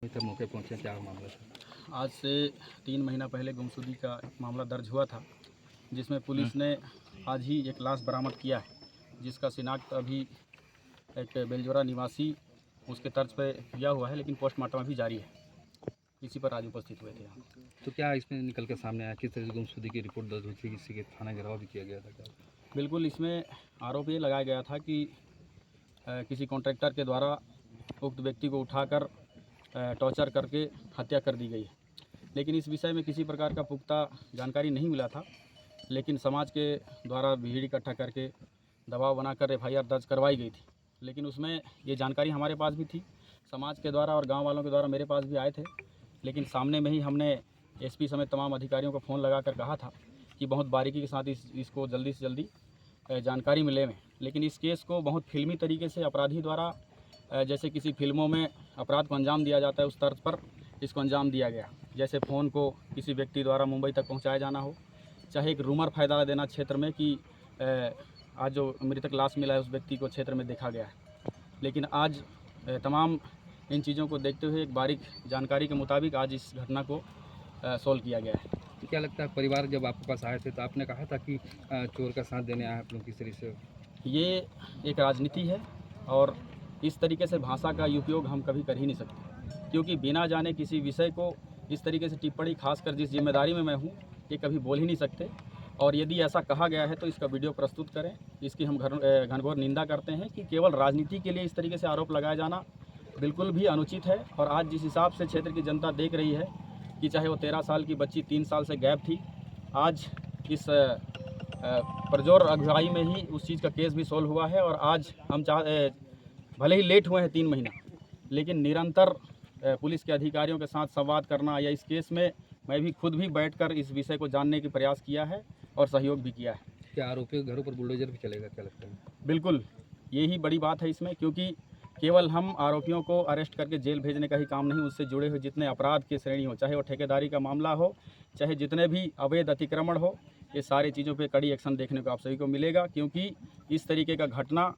तब मौके पहुंचे, क्या मामला था? आज से 3 महीना पहले गुमशुदगी का एक मामला दर्ज हुआ था, जिसमें पुलिस ने आज ही एक लाश बरामद किया है, जिसका शिनाख्त अभी एक बेलजोरा निवासी उसके तर्ज पर किया हुआ है, लेकिन पोस्टमार्टम अभी जारी है। इसी पर आज उपस्थित हुए थे यहाँ। तो क्या इसमें निकल कर सामने आया, किस तरह से गुमशुदगी की रिपोर्ट दर्ज हुई थी, किसी के थाना घेराव भी किया गया था क्या? बिल्कुल, इसमें आरोप ये लगाया गया था कि किसी कॉन्ट्रैक्टर के द्वारा उक्त व्यक्ति को उठाकर टॉर्चर करके हत्या कर दी गई है। लेकिन इस विषय में किसी प्रकार का पुख्ता जानकारी नहीं मिला था, लेकिन समाज के द्वारा भीड़ इकट्ठा करके दबाव बनाकर FIR दर्ज करवाई गई थी। लेकिन उसमें ये जानकारी हमारे पास भी थी, समाज के द्वारा और गांव वालों के द्वारा मेरे पास भी आए थे, लेकिन सामने में ही हमने SP समेत तमाम अधिकारियों को फ़ोन लगाकर कहा था कि बहुत बारीकी के साथ इसको जल्दी से जल्दी जानकारी मिले में। लेकिन इस केस को बहुत फिल्मी तरीके से अपराधी द्वारा, जैसे किसी फिल्मों में अपराध को अंजाम दिया जाता है, उस तर्ज पर इसको अंजाम दिया गया। जैसे फ़ोन को किसी व्यक्ति द्वारा मुंबई तक पहुंचाया जाना हो, चाहे एक रूमर फैला देना क्षेत्र में कि आज जो मृतक लाश मिला है उस व्यक्ति को क्षेत्र में देखा गया है। लेकिन आज तमाम इन चीज़ों को देखते हुए एक बारीक जानकारी के मुताबिक आज इस घटना को सॉल्व किया गया है। तो क्या लगता है, परिवार जब आपके पास आए थे तो आपने कहा था कि चोर का साथ देने आए आप लोग, किस तरह से? ये एक राजनीति है और इस तरीके से भाषा का उपयोग हम कभी कर ही नहीं सकते, क्योंकि बिना जाने किसी विषय को इस तरीके से टिप्पणी, खासकर जिस जिम्मेदारी में मैं हूँ, ये कभी बोल ही नहीं सकते। और यदि ऐसा कहा गया है तो इसका वीडियो प्रस्तुत करें। इसकी हम घनघोर निंदा करते हैं कि केवल राजनीति के लिए इस तरीके से आरोप लगाया जाना बिल्कुल भी अनुचित है। और आज जिस हिसाब से क्षेत्र की जनता देख रही है कि चाहे वो 13 साल की बच्ची 3 साल से गैप थी, आज इस परजोर अगुवाई में ही उस चीज़ का केस भी सॉल्व हुआ है। और आज हम भले ही लेट हुए हैं 3 महीना, लेकिन निरंतर पुलिस के अधिकारियों के साथ संवाद करना, या इस केस में मैं भी खुद भी बैठकर इस विषय को जानने की प्रयास किया है और सहयोग भी किया है। क्या आरोपियों के घरों पर बुलडोजर भी चलेगा, क्या लगता है? बिल्कुल, यही बड़ी बात है इसमें, क्योंकि केवल हम आरोपियों को अरेस्ट करके जेल भेजने का ही काम नहीं, उससे जुड़े हुए जितने अपराध की श्रेणी हो, चाहे वो ठेकेदारी का मामला हो, चाहे जितने भी अवैध अतिक्रमण हो, ये सारी चीज़ों पे कड़ी एक्शन देखने को आप सभी को मिलेगा। क्योंकि इस तरीके का घटना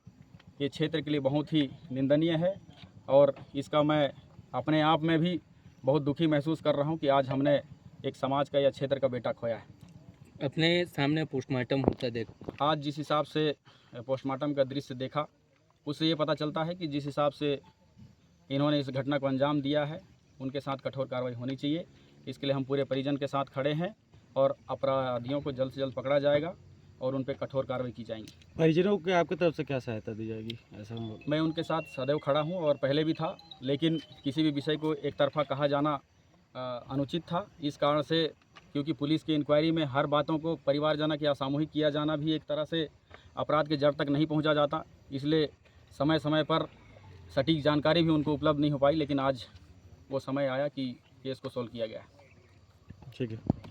ये क्षेत्र के लिए बहुत ही निंदनीय है और इसका मैं अपने आप में भी बहुत दुखी महसूस कर रहा हूँ कि आज हमने एक समाज का या क्षेत्र का बेटा खोया है। अपने सामने पोस्टमार्टम होता देख, आज जिस हिसाब से पोस्टमार्टम का दृश्य देखा, उससे ये पता चलता है कि जिस हिसाब से इन्होंने इस घटना को अंजाम दिया है, उनके साथ कठोर कार्रवाई होनी चाहिए। इसके लिए हम पूरे परिजन के साथ खड़े हैं और अपराधियों को जल्द से जल्द पकड़ा जाएगा और उन पर कठोर कार्रवाई की जाएगी। परिजनों को आपकी तरफ से क्या सहायता दी जाएगी? ऐसा मैं उनके साथ सदैव खड़ा हूं और पहले भी था, लेकिन किसी भी विषय को एक तरफा कहा जाना अनुचित था। इस कारण से, क्योंकि पुलिस की इंक्वायरी में हर बातों को परिवारजनक या सामूहिक किया जाना भी एक तरह से अपराध के जड़ तक नहीं पहुंचा जाता, इसलिए समय समय पर सटीक जानकारी भी उनको उपलब्ध नहीं हो पाई। लेकिन आज वो समय आया कि केस को सॉल्व किया गया। ठीक है।